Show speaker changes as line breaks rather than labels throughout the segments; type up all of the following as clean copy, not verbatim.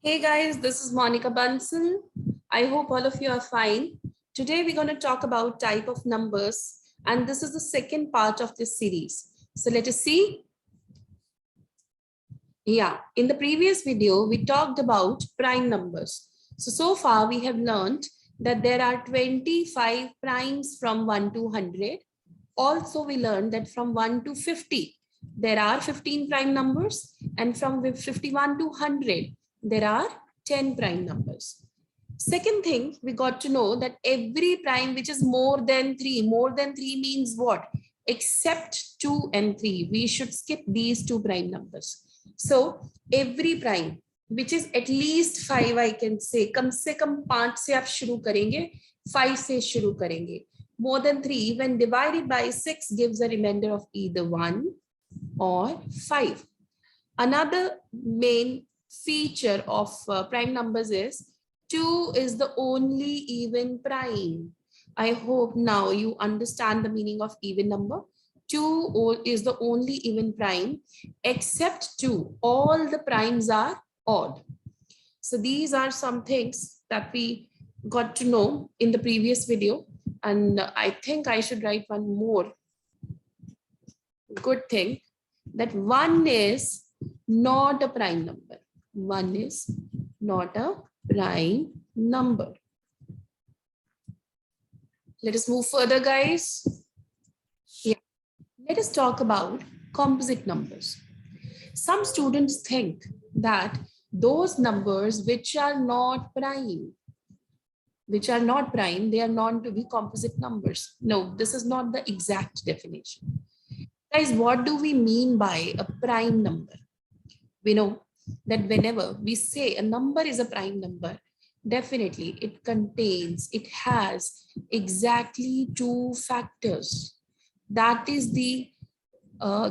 Hey guys, this is Monica Bunsen. I hope all of you are fine. Today we're going to talk about type of numbers, and this is the second part of this series. So let us see. Yeah, in the previous video, we talked about prime numbers. So far we have learned that there are 25 primes from 1 to 100. Also, we learned that from 1 to 50, there are 15 prime numbers, and from 51 to 100, there are 10 prime numbers. Second thing, we got to know that every prime which is more than 3 means what? Except 2 and 3. We should skip these two prime numbers. So every prime which is at least 5, I can say, कम से कम 5 से आप शुरू करेंगे, 5 से शुरू करेंगे. More than 3 when divided by 6 gives a remainder of either 1 or 5. Another main feature of prime numbers is 2 is the only even prime. I hope now you understand the meaning of even number. 2 is the only even prime, except 2. All the primes are odd. So these are some things that we got to know in the previous video. And I think I should write one more good thing, that 1 is not a prime number. 1 is not a prime number. Let us move further, guys. Yeah. Let us talk about composite numbers. Some students think that those numbers which are not prime, they are known to be composite numbers. No, this is not the exact definition. Guys, what do we mean by a prime number? We know that whenever we say a number is a prime number, definitely it has exactly 2 factors. That is the,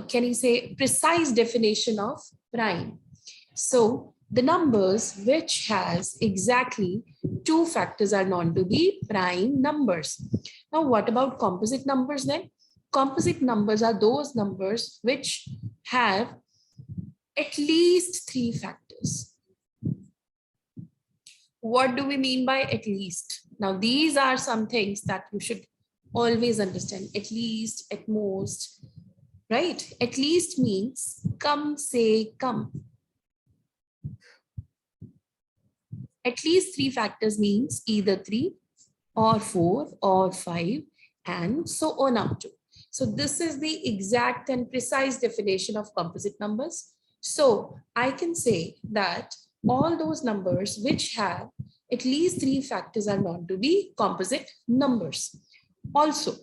can you say, precise definition of prime. So the numbers which has exactly 2 factors are known to be prime numbers. Now, what about composite numbers then? Composite numbers are those numbers which have at least 3 factors. What do we mean by at least? Now, these are some things that you should always understand. At least, at most, right? At least means kam se kam. At least 3 factors means either 3 or 4 or 5 and so on up to. So this is the exact and precise definition of composite numbers. So I can say that all those numbers which have at least 3 factors are known to be composite numbers. Also,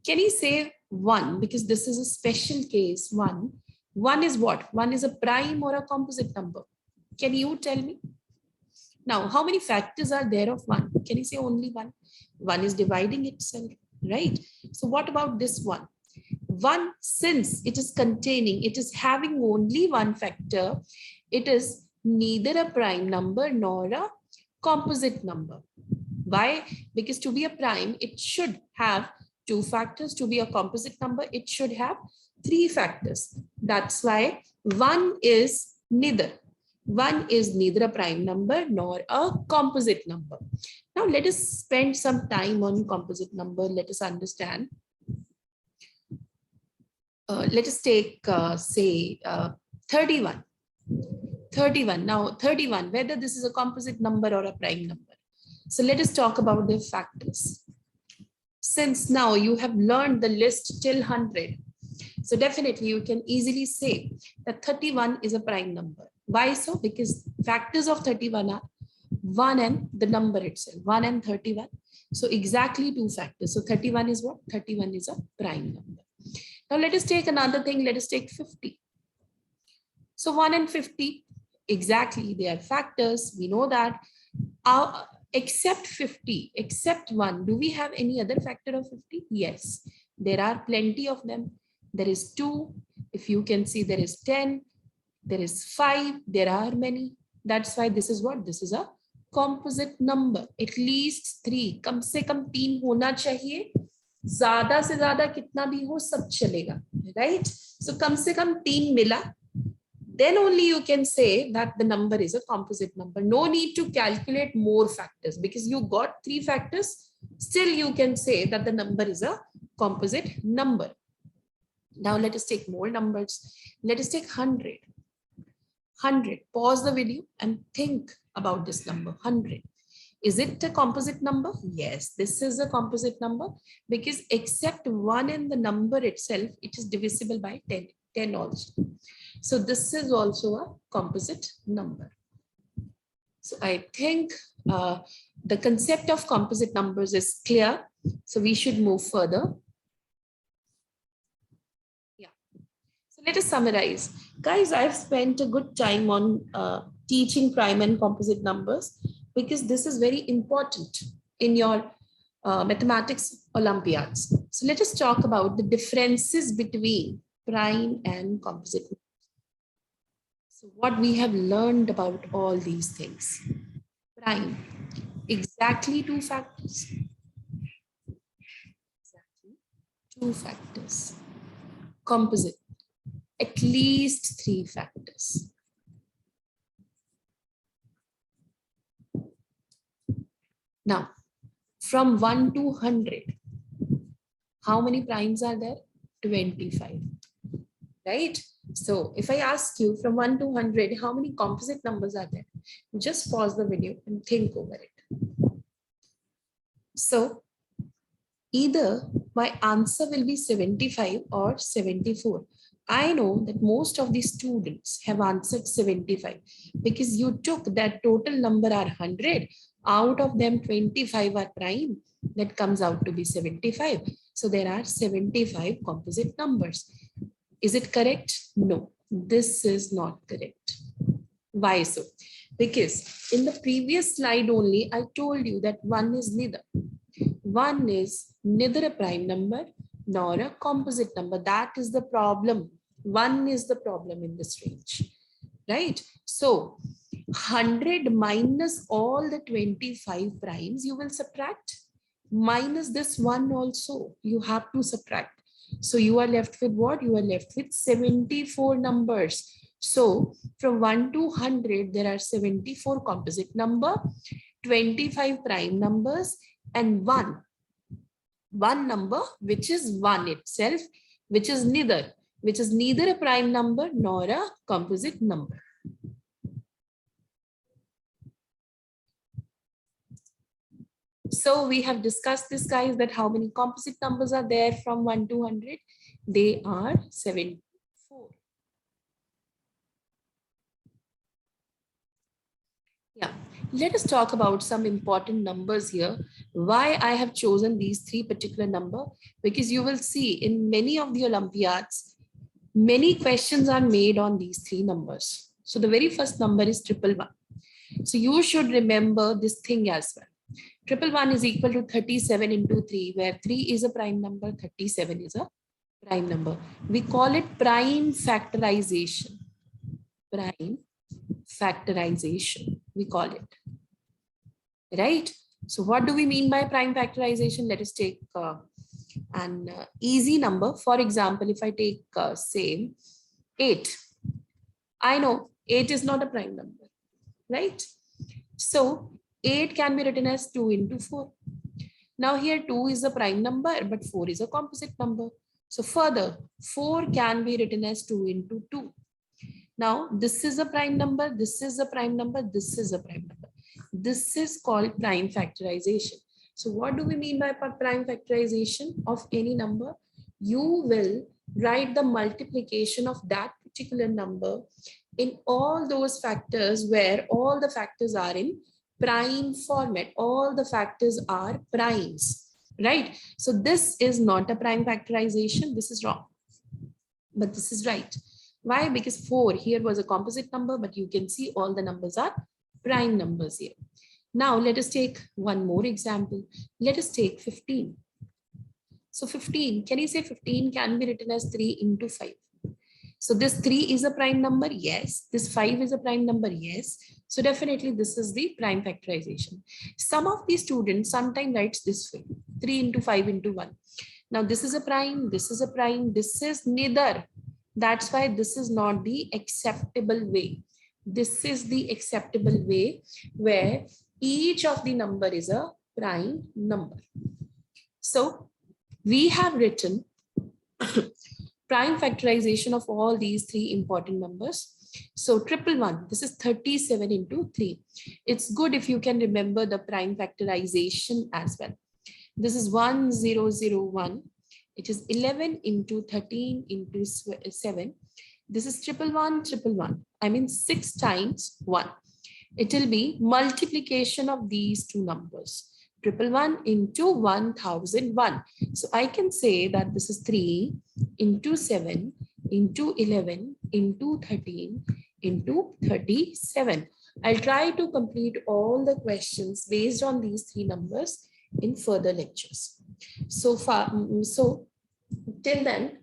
can you say 1? Because this is a special case. 1. 1 is what? 1 is a prime or a composite number? Can you tell me? Now, how many factors are there of 1? Can you say only 1? 1 is dividing itself, right? So what about this 1? 1, since it is having only 1 factor, it is neither a prime number nor a composite number. Why? Because to be a prime, it should have 2 factors. To be a composite number, it should have 3 factors. That's why 1 is neither. 1 is neither a prime number nor a composite number. Now let us spend some time on composite number. Let us understand. Let us take, say, 31. 31. Now 31, whether this is a composite number or a prime number. So let us talk about their factors. Since now you have learned the list till 100, so definitely you can easily say that 31 is a prime number. Why so? Because factors of 31 are 1 and the number itself, 1 and 31. So exactly 2 factors. So 31 is what? 31 is a prime number. Now let us take another thing. Let us take 50. So 1 and 50, exactly, they are factors. We know that. Except 50, except 1, do we have any other factor of 50? Yes, there are plenty of them. There is 2. If you can see, there is 10. There is 5. There are many. That's why this is what? This is a composite number. At least 3. कम से कम 3 होना चाहिए. ज़्यादा से ज़्यादा कितना भी हो सब चलेगा. Right? So कम से कम 3 मिला. then only you can say that the number is a composite number. No need to calculate more factors, because you got 3 factors. Still you can say that the number is a composite number. Now let us take more numbers. Let us take 100. 100. Pause the video and think about this number, 100. Is it a composite number? Yes, this is a composite number, because except 1 in the number itself, it is divisible by 10. 10 also. So this is also a composite number. So I think the concept of composite numbers is clear. So we should move further. Yeah. So let us summarize. Guys, I've spent a good time on teaching prime and composite numbers, because this is very important in your mathematics Olympiads. So let us talk about the differences between prime and composite. So what we have learned about all these things. Prime, exactly 2 factors. Exactly 2 factors. Composite, at least 3 factors. Now, from 1 to 100, how many primes are there? 25, right? So if I ask you from 1 to 100, how many composite numbers are there? Just pause the video and think over it. So either my answer will be 75 or 74. I know that most of the students have answered 75, because you took that total number are 100. Out of them, 25 are prime. That comes out to be 75. So there are 75 composite numbers. Is it correct? No, this is not correct. Why so? Because in the previous slide only, I told you that 1 is neither. 1 is neither a prime number nor a composite number. That is the problem. 1 is the problem in this range, right? So 100 minus all the 25 primes, you will subtract. Minus this 1 also, you have to subtract. So you are left with what? You are left with 74 numbers. So from 1 to 100, there are 74 composite number, 25 prime numbers, and one number, which is 1 itself, which is neither a prime number nor a composite number. So we have discussed this, guys, that how many composite numbers are there from 1 to 100? They are 74. Yeah, let us talk about some important numbers here. Why I have chosen these 3 particular number? Because you will see in many of the Olympiads, many questions are made on these 3 numbers. So the very first number is 111. So you should remember this thing as well. 111 is equal to 37 into 3, where 3 is a prime number, 37 is a prime number. We call it prime factorization. Prime factorization, we call it. Right? So what do we mean by prime factorization? Let us take an easy number. For example, if I take, say, 8. I know 8 is not a prime number, right? So 8 can be written as 2 into 4. Now here 2 is a prime number, but 4 is a composite number. So further, 4 can be written as 2 into 2. Now this is a prime number, this is a prime number, this is a prime number. This is called prime factorization. So what do we mean by prime factorization of any number? You will write the multiplication of that particular number in all those factors where all the factors are in prime format. All the factors are primes, right? So this is not a prime factorization. This is wrong, but this is right. Why? Because 4 here was a composite number, but you can see all the numbers are prime numbers here. Now let us take one more example. Let us take 15. So 15, can you say 15 can be written as 3 into 5? So this 3 is a prime number, yes. This 5 is a prime number, yes. So definitely this is the prime factorization. Some of the students sometimes writes this way, 3 into 5 into 1. Now this is a prime, this is a prime, this is neither That's why this is not the acceptable way. This is the acceptable way where each of the number is a prime number. So we have written prime factorization of all these three important numbers. So 111, this is 37 into 3. It's good if you can remember the prime factorization as well. This is 1001. It is 11 into 13 into 7. This is 111. I mean 6 times 1. It will be multiplication of these two numbers. 111 into 1001. So I can say that this is 3 into 7 into 11 into 13 into 37. I'll try to complete all the questions based on these three numbers in further lectures. So till then,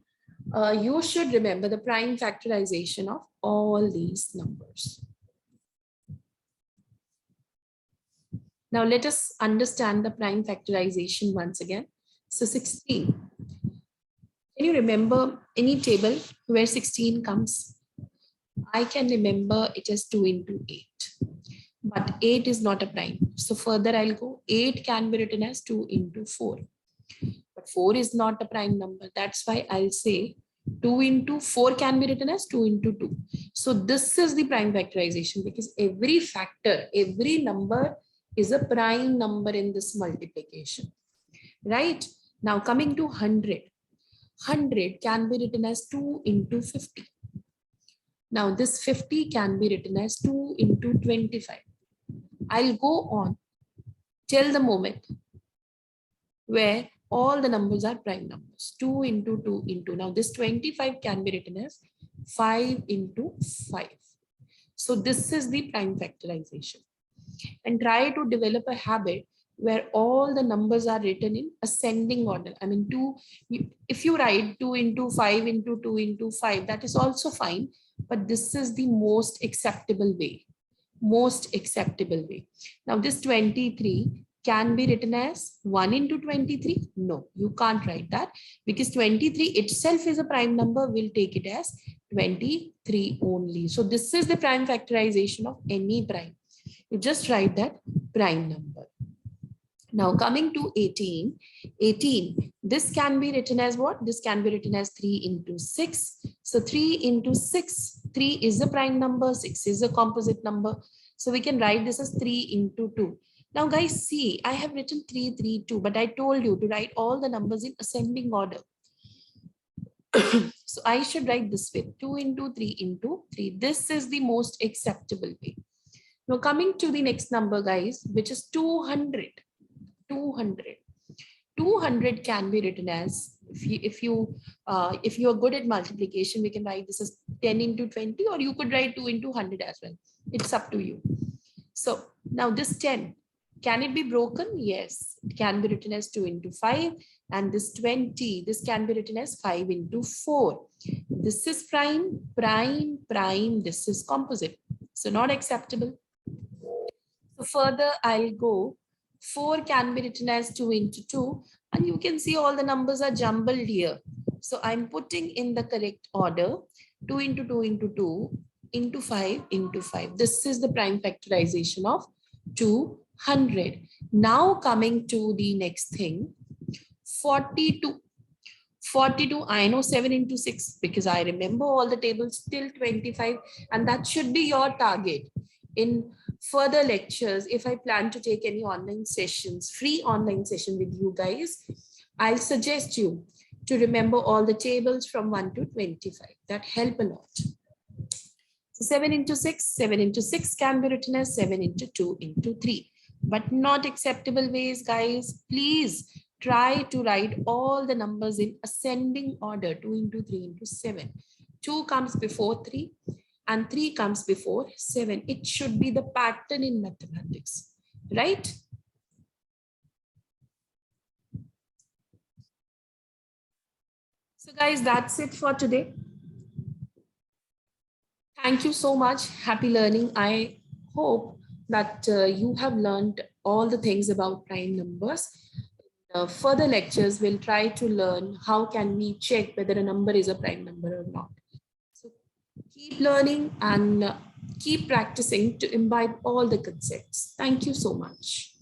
you should remember the prime factorization of all these numbers. Now let us understand the prime factorization once again. So 16. Can you remember any table where 16 comes? I can remember it as 2 into 8. But 8 is not a prime. So further I'll go. 8 can be written as 2 into 4. But 4 is not a prime number. That's why I'll say 2 into 4 can be written as 2 into 2. So this is the prime factorization because every factor, every number is a prime number in this multiplication. Right? Now coming to 100. 100 can be written as 2 into 50. Now this 50 can be written as 2 into 25. I'll go on till the moment where all the numbers are prime numbers. 2 into 2 into. Now this 25 can be written as 5 into 5. So this is the prime factorization. And try to develop a habit where all the numbers are written in ascending order. I mean, if you write 2 into 5 into 2 into 5, that is also fine. But this is the most acceptable way. Most acceptable way. Now this 23 can be written as 1 into 23. No, you can't write that because 23 itself is a prime number. We'll take it as 23 only. So this is the prime factorization of any prime. You just write that prime number. Now coming to 18, this can be written as what? This can be written as 3 into 6. So 3 into 6, 3 is a prime number, 6 is a composite number. So we can write this as 3 into 2. Now guys, see, I have written 3, 3, 2, but I told you to write all the numbers in ascending order. So I should write this way, 2 into 3 into 3. This is the most acceptable way. Now coming to the next number, guys, which is 200. 200 can be written as, if you are good at multiplication, we can write this as 10 into 20, or you could write 2 into 100 as well. It's up to you. So now this 10, can it be broken? Yes, it can be written as 2 into 5. And this 20, this can be written as 5 into 4. This is prime, prime, prime. This is composite. So not acceptable. So further, I'll go. 4 can be written as 2 into 2. And you can see all the numbers are jumbled here. So I'm putting in the correct order. 2 into 2 into 2 into 5 into 5. This is the prime factorization of 200. Now coming to the next thing. 42. 42, I know 7 into 6 because I remember all the tables till 25, and that should be your target. In further lectures, if I plan to take any online sessions, free online session with you guys, I'll suggest you to remember all the tables from 1 to 25. That help a lot. So 7 into 6, 7 into 6 can be written as 7 into 2 into 3. But not acceptable ways, guys. Please try to write all the numbers in ascending order, 2 into 3 into 7. 2 comes before 3 and 3 comes before 7. It should be the pattern in mathematics, right? So guys, that's it for today. Thank you so much. Happy learning. I hope that you have learned all the things about prime numbers. Further lectures, we'll try to learn how can we check whether a number is a prime number or not. Keep learning and keep practicing to imbibe all the concepts. Thank you so much.